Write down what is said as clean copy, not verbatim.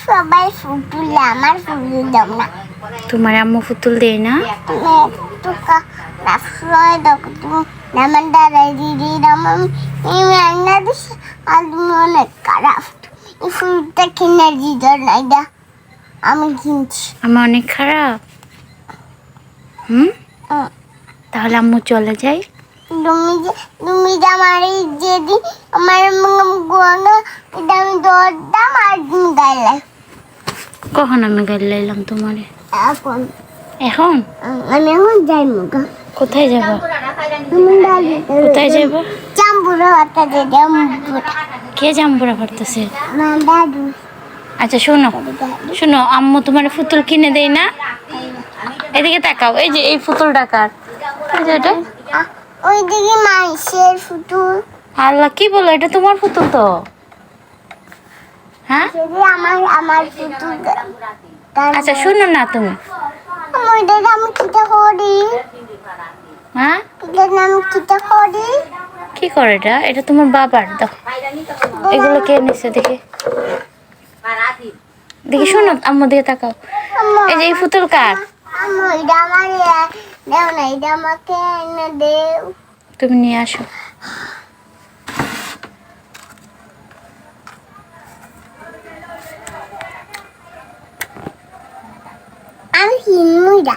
সবাই ফুটুল আমার ফুটুল দাও না তোমার আম্মু পুতুল দেয় না? তোকা রাফসয় দেখো তুমি আমার দাদাই দিদি আমার রান্না দিস আর তুমি অনেক খারাপ এই ফুলটা কিনে দিতে নাই দা আমি কিনছি আমি অনেক খারাপ। তাহলে আম্মু চলে যাই। তুমি যে আমার যেদিন আমার গোনা এটা আমি দৌড়তাম আর তুমি গাইলে কখন আমি গাড়ি লাইলাম তোমারে? এখন এখন আমি এখন যাই মুগা কোথায় যাব? কোথায় যাব? জাম্বুরা হাতে দে জাম্বুরা কে জাম্বুরা করতেছে? আমার দাদু আচ্ছা শোনো শোনো, আম্মু তোমার পুতুল কিনে দেয় না? এদিকে তাকাও, এই যে এই পুতুলটা কার? এই যে এটা ওইদিকে মাইসের ফুটুল। আল্লাহ কি বলো, এটা তোমার পুতুল তো। হ্যাঁ যদি আমার ফুটুল আচ্ছা শোনো না তুমি, ওইটার আমি কিটা করি হ্যাঁ এটার নাম কিটা করি কি করে এটা? এটা তোমার বাবার। দাও এগুলো কে নিচ্ছে দেখি দেখি। শোনো আম্মু দিকে তাকাও, এই যে এই পুতুল কার? এটা আমার দেও না এটা আমাকে এনে দেও তুমি নিয়ে আসো। আমি হিমুইরা